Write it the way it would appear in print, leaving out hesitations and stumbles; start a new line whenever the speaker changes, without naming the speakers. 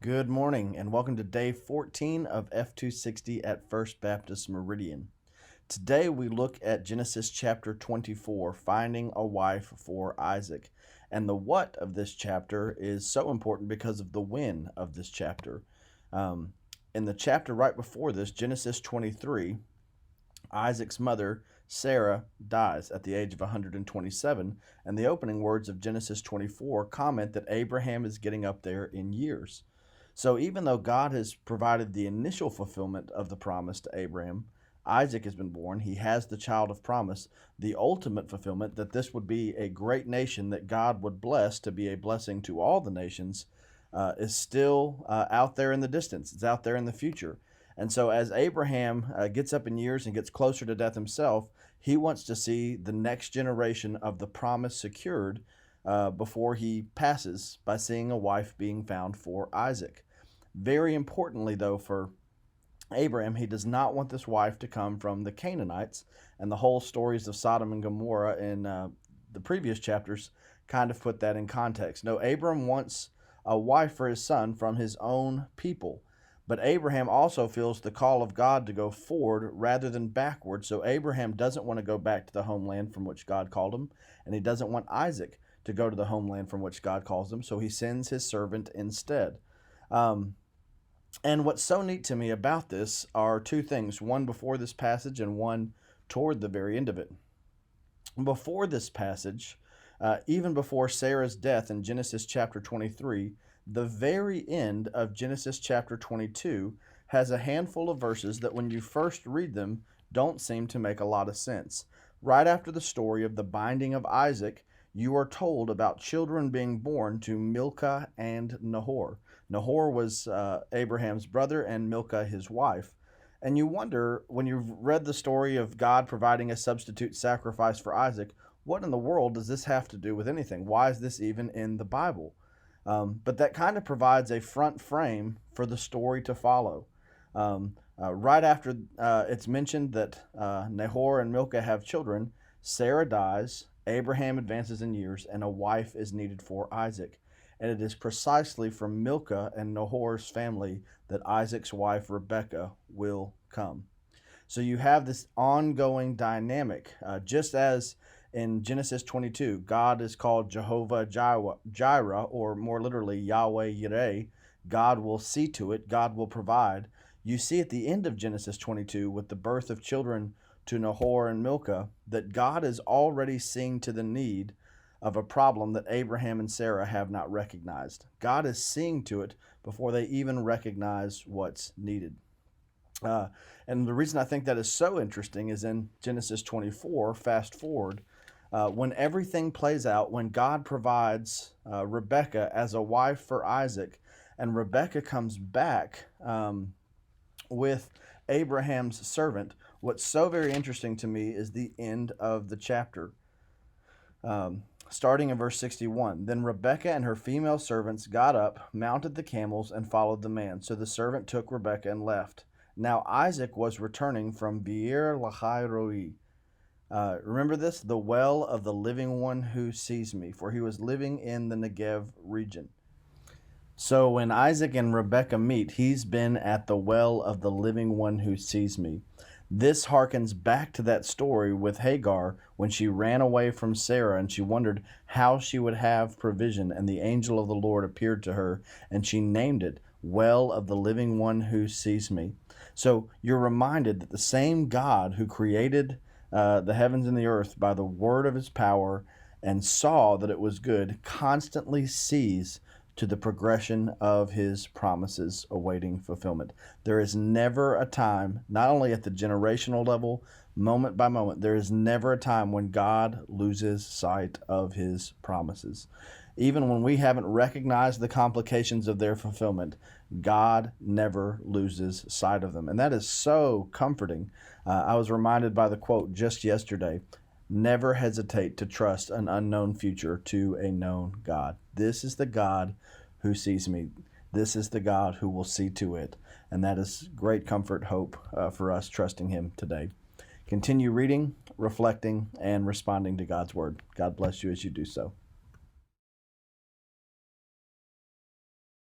Good morning and welcome to day 14 of F260 at First Baptist Meridian. Today we look at Genesis chapter 24, finding a wife for Isaac. And the what of this chapter is so important because of the when of this chapter. In the chapter right before this, Genesis 23, Isaac's mother, Sarah, dies at the age of 127, and the opening words of Genesis 24 comment that Abraham is getting up there in years. So even though God has provided the initial fulfillment of the promise to Abraham, Isaac has been born, he has the child of promise, the ultimate fulfillment that this would be a great nation that God would bless to be a blessing to all the nations is still out there in the distance. It's out there in the future. And so as Abraham gets up in years and gets closer to death himself, he wants to see the next generation of the promise secured before he passes by seeing a wife being found for Isaac. Very importantly, though, for Abraham, he does not want this wife to come from the Canaanites, and the whole stories of Sodom and Gomorrah in the previous chapters kind of put that in context. No, Abram wants a wife for his son from his own people. But Abraham also feels the call of God to go forward rather than backward. So Abraham doesn't want to go back to the homeland from which God called him, and he doesn't want Isaac to go to the homeland from which God calls him. So he sends his servant instead. And what's so neat to me about this are two things, one before this passage and one toward the very end of it. Before this passage, even before Sarah's death in Genesis chapter 23, the very end of Genesis chapter 22 has a handful of verses that when you first read them don't seem to make a lot of sense. Right after the story of the binding of Isaac, you are told about children being born to Milcah and Nahor. Nahor was Abraham's brother and Milcah his wife. And you wonder, when you've read the story of God providing a substitute sacrifice for Isaac, what in the world does this have to do with anything? Why is this even in the Bible? But that kind of provides a front frame for the story to follow. Right after it's mentioned that Nahor and Milcah have children, Sarah dies, Abraham advances in years, and a wife is needed for Isaac. And it is precisely from Milcah and Nahor's family that Isaac's wife Rebekah will come. So you have this ongoing dynamic, just as in Genesis 22, God is called Jehovah Jireh, or more literally Yahweh Yireh. God will see to it, God will provide. You see at the end of Genesis 22 with the birth of children to Nahor and Milcah that God is already seeing to the need of a problem that Abraham and Sarah have not recognized. God is seeing to it before they even recognize what's needed. And the reason I think that is so interesting is in Genesis 24, fast forward, when everything plays out, when God provides Rebekah as a wife for Isaac, and Rebekah comes back with Abraham's servant, what's so very interesting to me is the end of the chapter. Starting in verse 61, then Rebekah and her female servants got up, mounted the camels, and followed the man. So the servant took Rebekah and left. Now Isaac was returning from Beer Lahai Roi. Remember this? The well of the living one who sees me, for he was living in the Negev region. So when Isaac and Rebekah meet, he's been at the well of the living one who sees me. This harkens back to that story with Hagar when she ran away from Sarah and she wondered how she would have provision, and the angel of the Lord appeared to her and she named it Well of the Living One Who Sees Me. So you're reminded that the same God who created the heavens and the earth by the word of his power and saw that it was good constantly sees to the progression of his promises awaiting fulfillment. There is never a time, not only at the generational level, moment by moment, there is never a time when God loses sight of his promises. Even when we haven't recognized the complications of their fulfillment, God never loses sight of them. And that is so comforting. I was reminded by the quote just yesterday, never hesitate to trust an unknown future to a known God. This is the God who sees me. This is the God who will see to it. And that is great comfort, hope for us trusting him today. Continue reading, reflecting, and responding to God's word. God bless you as you do so.